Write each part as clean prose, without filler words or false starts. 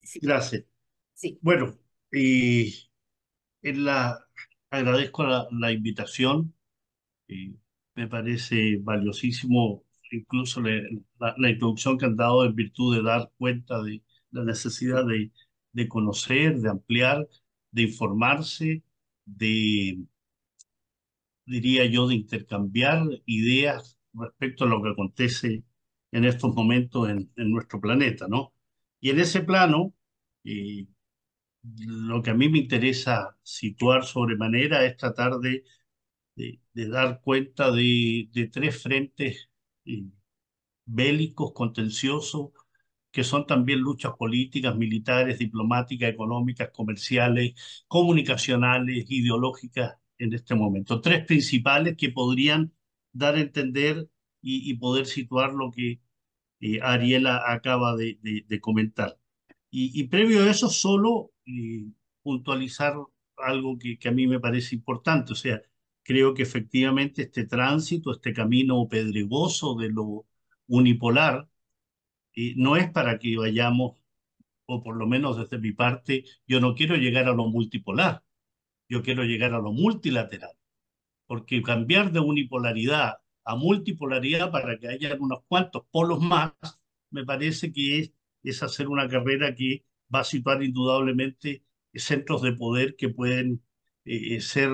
Sí, Gracias. sí. Bueno, y en la, agradezco la invitación. y Me parece valiosísimo incluso la introducción que han dado en virtud de dar cuenta de la necesidad de conocer, de ampliar, de informarse, de, diría yo, de intercambiar ideas respecto a lo que acontece en estos momentos en nuestro planeta, ¿no? Y en ese plano, eh, lo que a mí me interesa situar sobremanera es tratar de dar cuenta de tres frentes eh, bélicos, contenciosos, que son también luchas políticas, militares, diplomáticas, económicas, comerciales, comunicacionales, ideológicas en este momento. Tres principales que podrían dar a entender y poder situar lo que Ariela acaba de comentar. Y previo a eso, solo puntualizar algo que a mí me parece importante. O sea, creo que efectivamente este tránsito, este camino pedregoso de lo unipolar, no es para que vayamos, o por lo menos desde mi parte, yo no quiero llegar a lo multipolar, yo quiero llegar a lo multilateral, porque cambiar de unipolaridad a multipolaridad para que haya unos cuantos polos más, me parece que es hacer una carrera que va a situar indudablemente centros de poder que pueden ser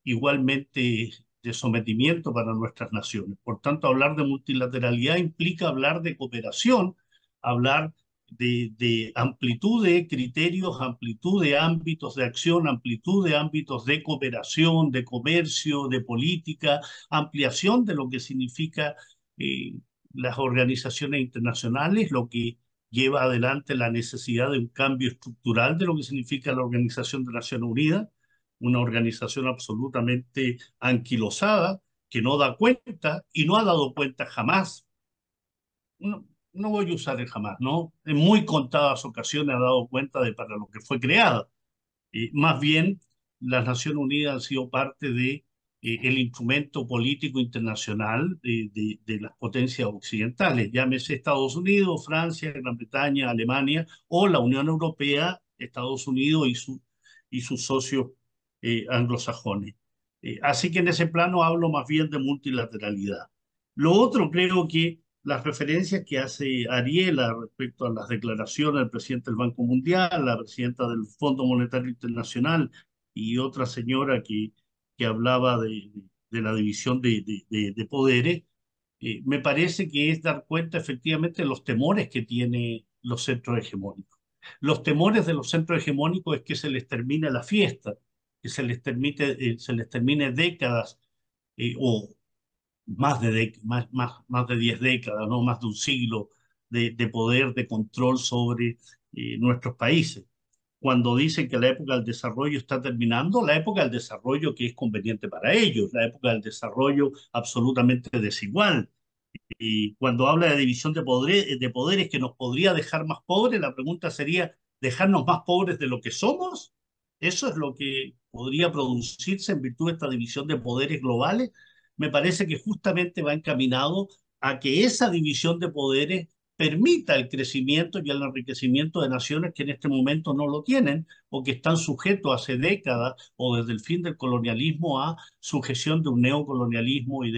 igualmente de sometimiento para nuestras naciones. Por tanto, hablar de multilateralidad implica hablar de cooperación, hablar de amplitud de criterios, amplitud de ámbitos de acción, amplitud de ámbitos de cooperación, de comercio, de política, ampliación de lo que significa eh, las organizaciones internacionales, lo que lleva adelante la necesidad de un cambio estructural de lo que significa la Organización de Naciones Unidas, una organización absolutamente anquilosada, que no da cuenta y no ha dado cuenta jamás. No voy a usar el jamás, ¿no? En muy contadas ocasiones ha dado cuenta de para lo que fue creada. Más bien, las Naciones Unidas han sido parte de el instrumento político internacional de las potencias occidentales, llámese Estados Unidos, Francia, Gran Bretaña, Alemania o la Unión Europea, Estados Unidos y sus socios anglosajones. Así que en ese plano hablo más bien de multilateralidad. Lo otro, creo que las referencias que hace Ariela respecto a las declaraciones del presidente del Banco Mundial, la presidenta del Fondo Monetario Internacional y otra señora que hablaba de la división de poderes, me parece que es dar cuenta efectivamente de los temores que tienen los centros hegemónicos. Los temores de los centros hegemónicos es que se les termine la fiesta, que se les termine décadas o más de 10 décadas, ¿no? Más de un siglo de poder, de control sobre nuestros países. Cuando dicen que la época del desarrollo está terminando, la época del desarrollo que es conveniente para ellos, la época del desarrollo absolutamente desigual. Y cuando habla de división de poderes que nos podría dejar más pobres, la pregunta sería, ¿dejarnos más pobres de lo que somos? ¿Eso es lo que podría producirse en virtud de esta división de poderes globales? Me parece que justamente va encaminado a que esa división de poderes permita el crecimiento y el enriquecimiento de naciones que en este momento no lo tienen o que están sujetos hace décadas o desde el fin del colonialismo a sujeción de un neocolonialismo y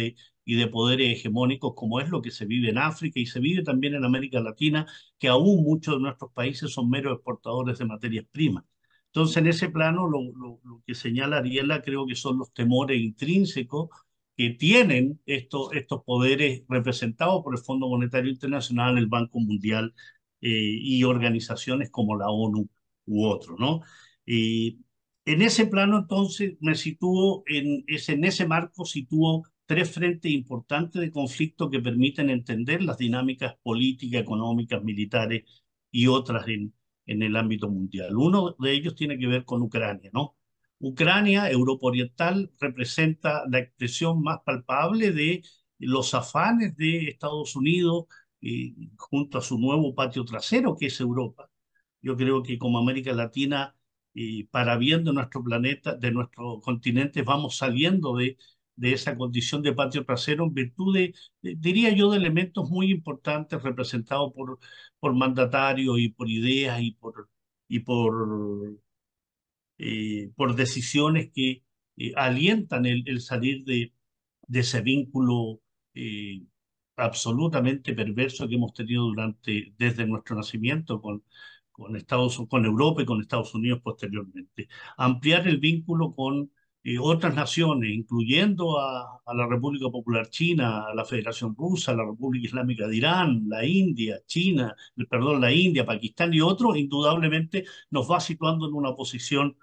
de poderes hegemónicos como es lo que se vive en África y se vive también en América Latina, que aún muchos de nuestros países son meros exportadores de materias primas. Entonces, en ese plano, lo que señala Ariela creo que son los temores intrínsecos que tienen estos poderes representados por el Fondo Monetario Internacional, el Banco Mundial y organizaciones como la ONU u otros, ¿no? Y en ese plano, entonces, me sitúo en ese marco, sitúo tres frentes importantes de conflicto que permiten entender las dinámicas políticas, económicas, militares y otras en el ámbito mundial. Uno de ellos tiene que ver con Ucrania, ¿no? Ucrania, Europa Oriental, representa la expresión más palpable de los afanes de Estados Unidos junto a su nuevo patio trasero, que es Europa. Yo creo que como América Latina, para bien de nuestro planeta, de nuestro continente, vamos saliendo de esa condición de patio trasero en virtud diría yo, de elementos muy importantes representados por mandatarios y por ideas y por decisiones que alientan el salir de ese vínculo eh, absolutamente perverso que hemos tenido desde nuestro nacimiento con Europa y con Estados Unidos posteriormente. Ampliar el vínculo con otras naciones, incluyendo a la República Popular China, a la Federación Rusa, a la República Islámica de Irán, la India, China, perdón, la India, Pakistán y otros, indudablemente nos va situando en una posición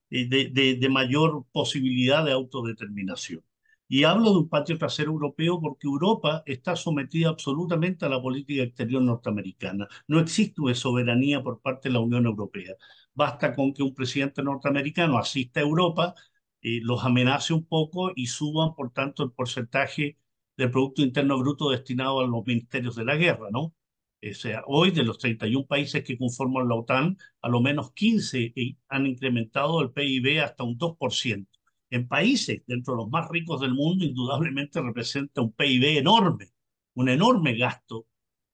de mayor posibilidad de autodeterminación. Y hablo de un patio trasero europeo porque Europa está sometida absolutamente a la política exterior norteamericana. No existe una soberanía por parte de la Unión Europea. Basta con que un presidente norteamericano asista a Europa, los amenace un poco y suban, por tanto, el porcentaje del Producto Interno Bruto destinado a los ministerios de la guerra, ¿no? O sea, hoy de los 31 países que conforman la OTAN, a lo menos 15 han incrementado el PIB hasta un 2%. En países dentro de los más ricos del mundo, indudablemente representa un PIB enorme, un enorme gasto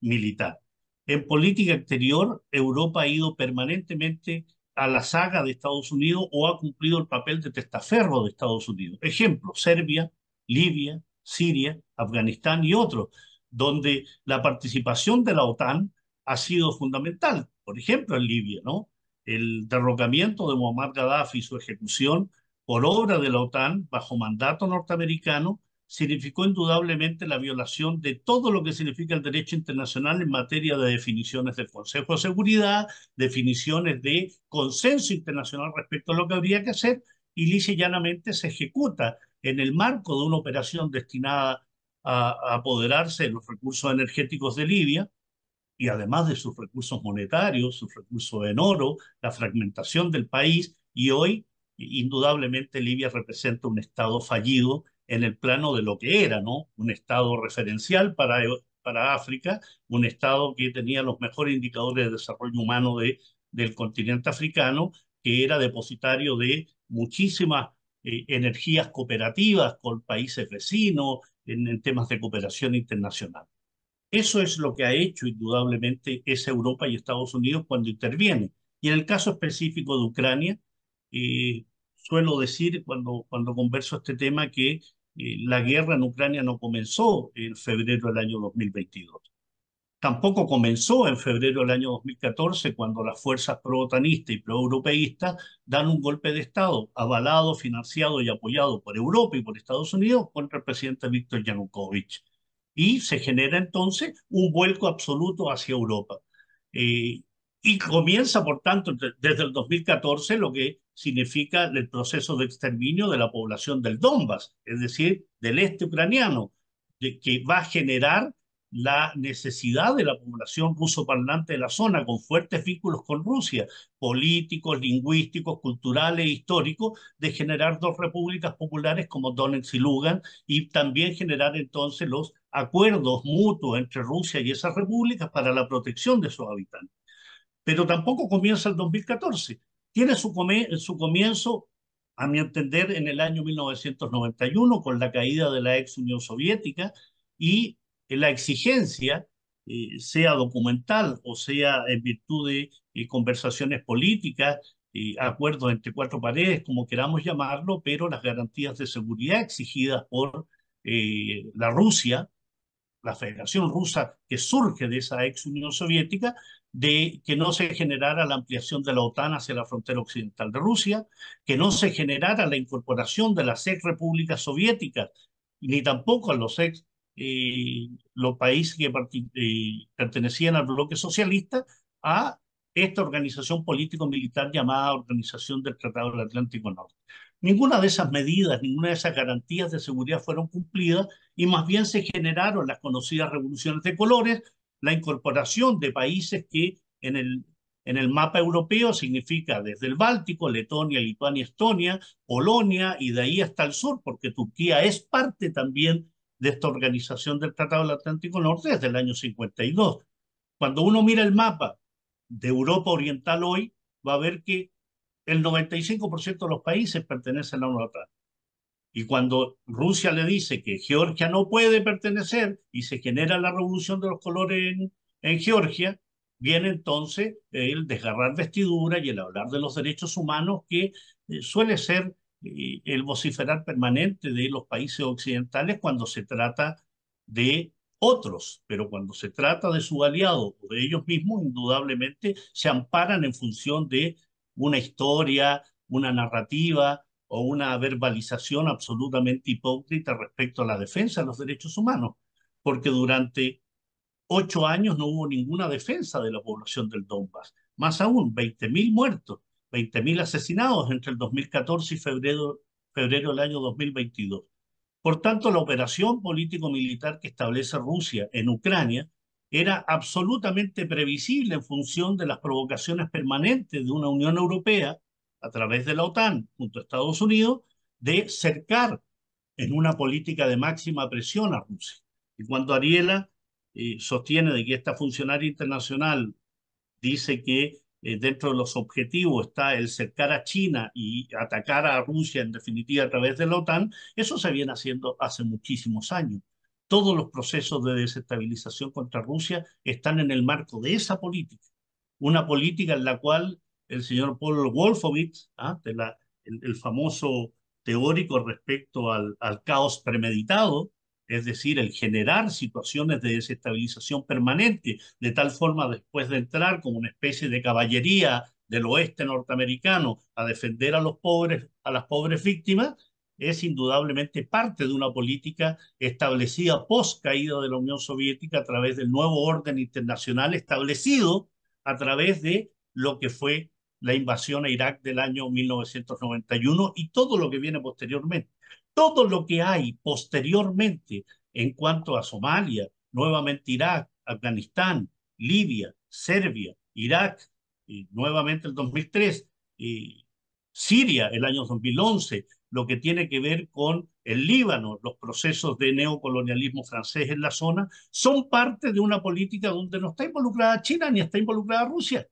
militar. En política exterior, Europa ha ido permanentemente a la saga de Estados Unidos o ha cumplido el papel de testaferro de Estados Unidos. Ejemplo, Serbia, Libia, Siria, Afganistán y otros, donde la participación de la OTAN ha sido fundamental. Por ejemplo, en Libia, ¿no? El derrocamiento de Muammar Gaddafi y su ejecución por obra de la OTAN bajo mandato norteamericano significó indudablemente la violación de todo lo que significa el derecho internacional en materia de definiciones del Consejo de Seguridad, definiciones de consenso internacional respecto a lo que habría que hacer, y lisa y llanamente se ejecuta en el marco de una operación destinada a apoderarse de los recursos energéticos de Libia, y además de sus recursos monetarios, sus recursos en oro, la fragmentación del país, y hoy indudablemente Libia representa un Estado fallido en el plano de lo que era, ¿no? Un Estado referencial para África, un Estado que tenía los mejores indicadores de desarrollo humano del continente africano, que era depositario de muchísimas energías cooperativas con países vecinos en temas de cooperación internacional. Eso es lo que ha hecho indudablemente esa Europa y Estados Unidos cuando interviene. Y en el caso específico de Ucrania, eh, suelo decir cuando converso este tema que la guerra en Ucrania no comenzó en febrero del año 2022. Tampoco comenzó en febrero del año 2014 cuando las fuerzas pro-otanistas y pro-europeístas dan un golpe de Estado avalado, financiado y apoyado por Europa y por Estados Unidos contra el presidente Víctor Yanukovych. Y se genera entonces un vuelco absoluto hacia Europa. Eh, y comienza, por tanto, desde el 2014 lo que significa el proceso de exterminio de la población del Donbass, es decir, del este ucraniano, que va a generar la necesidad de la población ruso-parlante de la zona, con fuertes vínculos con Rusia, políticos, lingüísticos, culturales e históricos, de generar dos repúblicas populares como Donetsk y Lugan, y también generar entonces los acuerdos mutuos entre Rusia y esas repúblicas para la protección de sus habitantes. Pero tampoco comienza el 2014. Tiene su comienzo, a mi entender, en el año 1991, con la caída de la ex Unión Soviética y la exigencia, sea documental o sea en virtud de conversaciones políticas, acuerdos entre cuatro paredes, como queramos llamarlo, pero las garantías de seguridad exigidas por la Rusia, la Federación Rusa que surge de esa ex Unión Soviética, de que no se generara la ampliación de la OTAN hacia la frontera occidental de Rusia, que no se generara la incorporación de las ex repúblicas soviéticas, ni tampoco a los países que pertenecían al bloque socialista, a esta organización político-militar llamada Organización del Tratado del Atlántico Norte. Ninguna de esas medidas, ninguna de esas garantías de seguridad fueron cumplidas, y más bien se generaron las conocidas revoluciones de colores, la incorporación de países que en el mapa europeo significa desde el Báltico, Letonia, Lituania, Estonia, Polonia y de ahí hasta el sur, porque Turquía es parte también de esta organización del Tratado del Atlántico Norte desde el año 52. Cuando uno mira el mapa de Europa Oriental hoy, va a ver que el 95% de los países pertenecen a la OTAN Y cuando Rusia le dice que Georgia no puede pertenecer y se genera la revolución de los colores en Georgia, viene entonces el desgarrar vestidura y el hablar de los derechos humanos que suele ser el vociferar permanente de los países occidentales cuando se trata de otros, pero cuando se trata de su aliado o de ellos mismos, indudablemente se amparan en función de una historia, una narrativa o una verbalización absolutamente hipócrita respecto a la defensa de los derechos humanos, porque durante 8 años no hubo ninguna defensa de la población del Donbass. Más aún, 20.000 muertos, 20.000 asesinados entre el 2014 y febrero del año 2022. Por tanto, la operación político-militar que establece Rusia en Ucrania era absolutamente previsible en función de las provocaciones permanentes de una Unión Europea a través de la OTAN junto a Estados Unidos de cercar en una política de máxima presión a Rusia. Y cuando Ariela sostiene de que esta funcionaria internacional dice que dentro de los objetivos está el cercar a China y atacar a Rusia en definitiva a través de la OTAN, eso se viene haciendo hace muchísimos años. Todos los procesos de desestabilización contra Rusia están en el marco de esa política, una política en la cual el señor Paul Wolfowitz, el famoso teórico respecto al caos premeditado, es decir, el generar situaciones de desestabilización permanente, de tal forma después de entrar como una especie de caballería del oeste norteamericano a defender a los pobres, a las pobres víctimas, es indudablemente parte de una política establecida post caída de la Unión Soviética a través del nuevo orden internacional establecido a través de lo que fue la invasión a Irak del año 1991 y todo lo que viene posteriormente. Todo lo que hay posteriormente en cuanto a Somalia, nuevamente Irak, Afganistán, Libia, Serbia, Irak, y nuevamente el 2003, y Siria el año 2011, lo que tiene que ver con el Líbano, los procesos de neocolonialismo francés en la zona, son parte de una política donde no está involucrada China ni está involucrada Rusia,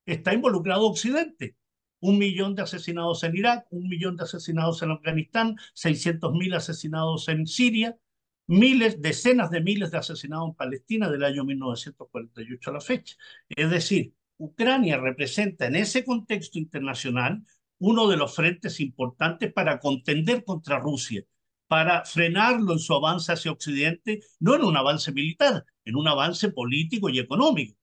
está involucrado Occidente. 1 millón de asesinados en Irak, 1 millón de asesinados en Afganistán, 600.000 asesinados en Siria, miles, decenas de miles de asesinados en Palestina del año 1948 a la fecha. Es decir, Ucrania representa en ese contexto internacional uno de los frentes importantes para contender contra Rusia, para frenarlo en su avance hacia Occidente, no en un avance militar, en un avance político y económico.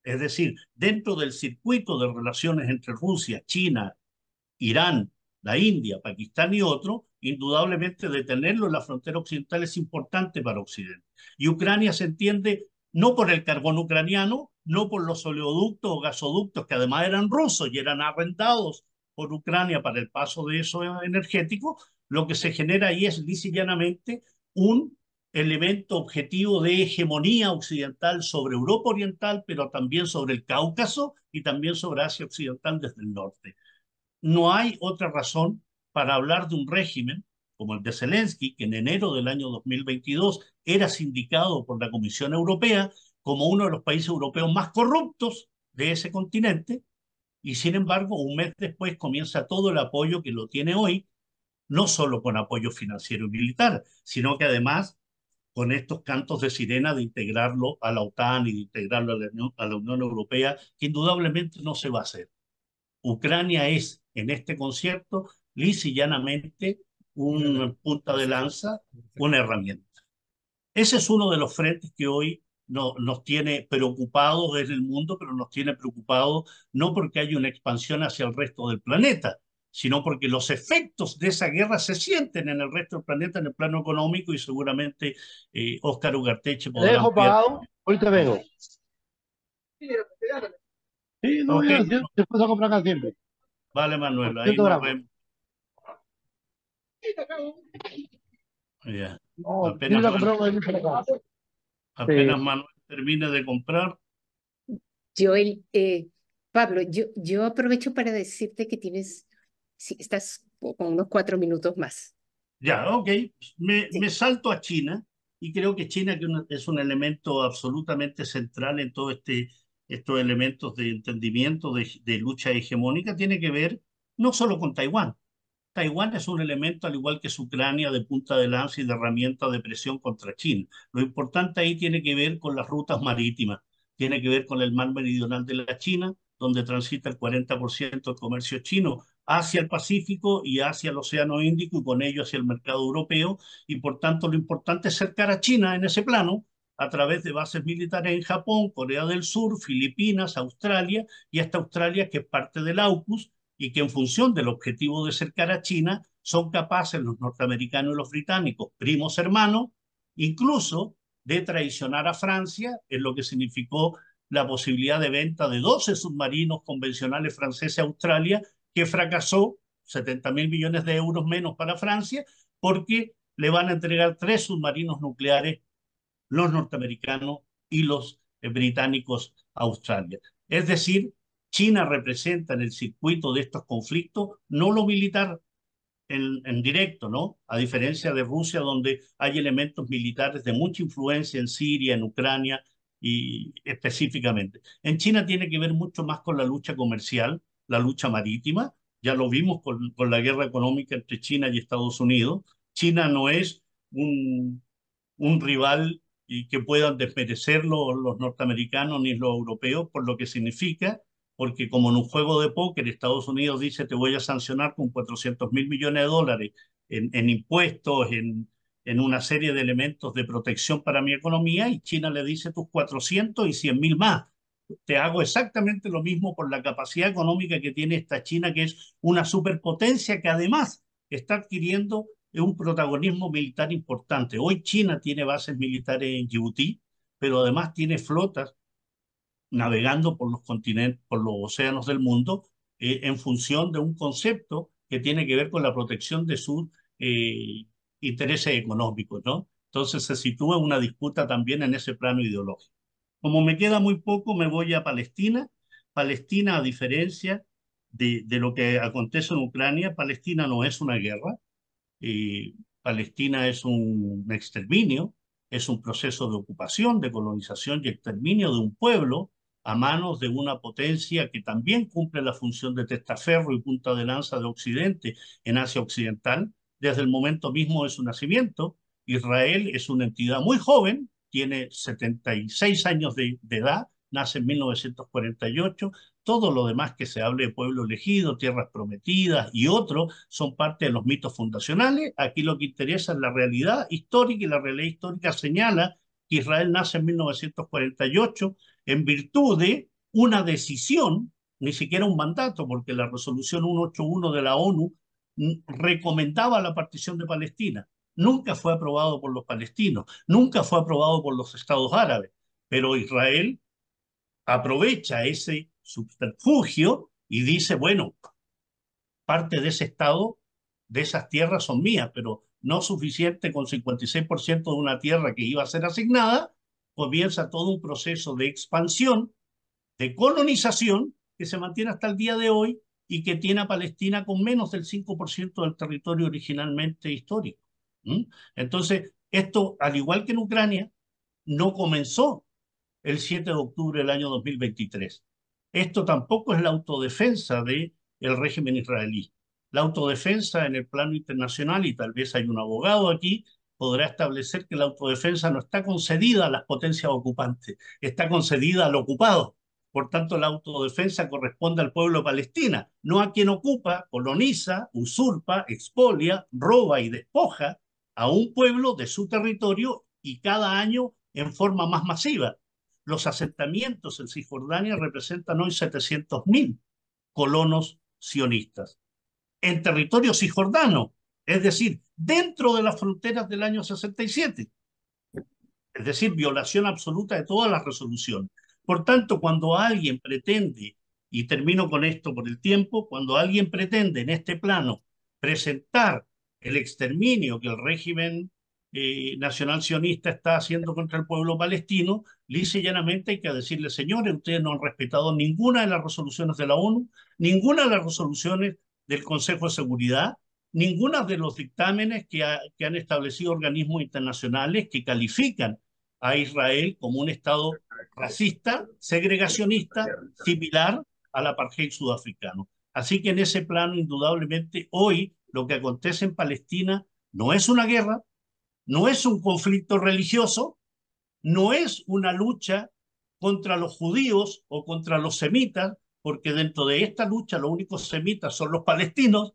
Es decir, dentro del circuito de relaciones entre Rusia, China, Irán, la India, Pakistán y otros, indudablemente detenerlo en la frontera occidental es importante para Occidente. Y Ucrania se entiende no por el carbón ucraniano, no por los oleoductos o gasoductos que además eran rusos y eran arrendados por Ucrania para el paso de eso energético, lo que se genera ahí es lisa y llanamente un elemento objetivo de hegemonía occidental sobre Europa Oriental, pero también sobre el Cáucaso y también sobre Asia Occidental desde el norte. No hay otra razón para hablar de un régimen como el de Zelensky, que en enero del año 2022 era sindicado por la Comisión Europea como uno de los países europeos más corruptos de ese continente, y sin embargo, un mes después comienza todo el apoyo que lo tiene hoy, no solo con apoyo financiero y militar, sino que además con estos cantos de sirena de integrarlo a la OTAN y de integrarlo a la Unión Europea, que indudablemente no se va a hacer. Ucrania es en este concierto lisa y llanamente un punta de lanza, una herramienta. Ese es uno de los frentes que hoy nos tiene preocupados desde el mundo, pero nos tiene preocupados no porque haya una expansión hacia el resto del planeta, sino porque los efectos de esa guerra se sienten en el resto del planeta, en el plano económico, y seguramente Óscar Ugarteche Te podrá dejo ampliar. pagado, ahorita vengo. Sí, no, Ok, yo después a comprar acá siempre. vale Por Manuel, ahí 100 nos gramos. vemos. Ya. No, quiero Apenas ir a comprar uno de mil para acá. Sí. Apenas Manuel termine de comprar, Joel, Pablo, yo aprovecho para decirte que tienes, si estás con unos 4 minutos más. ya, ok, me Sí. salto a China y creo que China es un elemento absolutamente central en todo estos elementos de entendimiento, de lucha hegemónica, tiene que ver no solo con Taiwán, Taiwán es un elemento, al igual que es Ucrania, de punta de lanza y de herramienta de presión contra China. Lo importante ahí tiene que ver con las rutas marítimas, tiene que ver con el mar meridional de la China, donde transita el 40% del comercio chino hacia el Pacífico y hacia el Océano Índico y con ello hacia el mercado europeo. Y por tanto, lo importante es cercar a China en ese plano a través de bases militares en Japón, Corea del Sur, Filipinas, Australia y hasta Australia, que es parte del AUKUS, y que en función del objetivo de cercar a China son capaces los norteamericanos y los británicos, primos hermanos, incluso de traicionar a Francia, en lo que significó la posibilidad de venta de 12 submarinos convencionales franceses a Australia, que fracasó, 70.000 millones de euros menos para Francia, porque le van a entregar 3 submarinos nucleares los norteamericanos y los británicos a Australia. Es decir, China representa en el circuito de estos conflictos no lo militar en directo, ¿no? A diferencia de Rusia, donde hay elementos militares de mucha influencia en Siria, en Ucrania y específicamente. En China tiene que ver mucho más con la lucha comercial, la lucha marítima. Ya lo vimos con la guerra económica entre China y Estados Unidos. China no es un rival y que puedan desmerecerlo los norteamericanos ni los europeos por lo que significa, porque como en un juego de póker Estados Unidos dice te voy a sancionar con 400.000 millones de dólares en impuestos, en una serie de elementos de protección para mi economía, y China le dice tus 400 y 100.000 más. Te hago exactamente lo mismo por la capacidad económica que tiene esta China, que es una superpotencia que además está adquiriendo un protagonismo militar importante. Hoy China tiene bases militares en Djibouti, pero además tiene flotas navegando por los continentes, por los océanos del mundo, en función de un concepto que tiene que ver con la protección de sus eh, intereses económicos, ¿no? Entonces se sitúa una disputa también en ese plano ideológico. Como me queda muy poco, me voy a Palestina. Palestina, a diferencia de lo que acontece en Ucrania, Palestina no es una guerra. Palestina es un exterminio, es un proceso de ocupación, de colonización y exterminio de un pueblo a manos de una potencia que también cumple la función de testaferro y punta de lanza de Occidente en Asia Occidental desde el momento mismo de su nacimiento. Israel es una entidad muy joven, tiene 76 años de edad, nace en 1948. Todo lo demás que se hable de pueblo elegido, tierras prometidas y otros son parte de los mitos fundacionales. Aquí lo que interesa es la realidad histórica, y la realidad histórica señala que Israel nace en 1948 en virtud de una decisión, ni siquiera un mandato, porque la resolución 181 de la ONU recomendaba la partición de Palestina. Nunca fue aprobado por los palestinos, nunca fue aprobado por los estados árabes, pero Israel aprovecha ese subterfugio y dice, bueno, parte de ese estado, de esas tierras son mías, pero no suficiente con 56% de una tierra que iba a ser asignada. Comienza todo un proceso de expansión, de colonización, que se mantiene hasta el día de hoy y que tiene a Palestina con menos del 5% del territorio originalmente histórico. ¿Mm? Entonces, esto, al igual que en Ucrania, no comenzó el 7 de octubre del año 2023. Esto tampoco es la autodefensa del régimen israelí. La autodefensa en el plano internacional, y tal vez hay un abogado aquí, podrá establecer que la autodefensa no está concedida a las potencias ocupantes, está concedida al ocupado. Por tanto, la autodefensa corresponde al pueblo palestino, no a quien ocupa, coloniza, usurpa, expolia, roba y despoja a un pueblo de su territorio, y cada año en forma más masiva. Los asentamientos en Cisjordania representan hoy 700.000 colonos sionistas en territorio cisjordano, es decir, dentro de las fronteras del año 67, es decir, violación absoluta de todas las resoluciones. Por tanto, cuando alguien pretende, y termino con esto por el tiempo, cuando alguien pretende en este plano presentar el exterminio que el régimen nacional sionista está haciendo contra el pueblo palestino, lisa y llanamente hay que decirle, señores, ustedes no han respetado ninguna de las resoluciones de la ONU, ninguna de las resoluciones del Consejo de Seguridad, ninguna de los dictámenes que han establecido organismos internacionales que califican a Israel como un Estado racista, segregacionista, similar al apartheid sudafricano. Así que en ese plano, indudablemente, hoy lo que acontece en Palestina no es una guerra, no es un conflicto religioso, no es una lucha contra los judíos o contra los semitas, porque dentro de esta lucha los únicos semitas son los palestinos,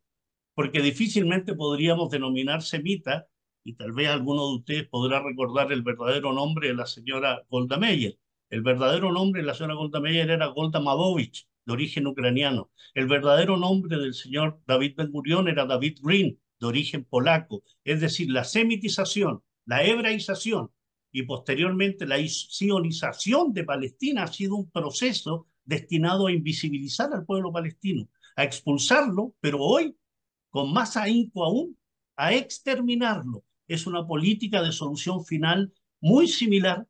porque difícilmente podríamos denominar semita, y tal vez alguno de ustedes podrá recordar el verdadero nombre de la señora Golda Meir. El verdadero nombre de la señora Golda Meir era Golda Mavovich, de origen ucraniano. El verdadero nombre del señor David Ben-Gurión era David Green, de origen polaco. Es decir, la semitización, la hebraización y posteriormente la sionización de Palestina ha sido un proceso destinado a invisibilizar al pueblo palestino, a expulsarlo, pero hoy con más ahínco aún, a exterminarlo. Es una política de solución final muy similar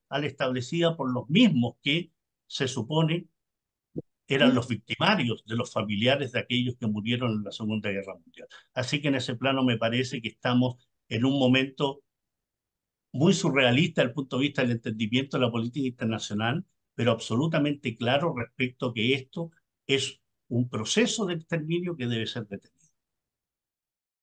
a la establecida por los mismos que se supone eran los victimarios de los familiares de aquellos que murieron en la Segunda Guerra Mundial. Así que en ese plano me parece que estamos en un momento muy surrealista desde el punto de vista del entendimiento de la política internacional, pero absolutamente claro respecto a que esto es un proceso de exterminio que debe ser detenido.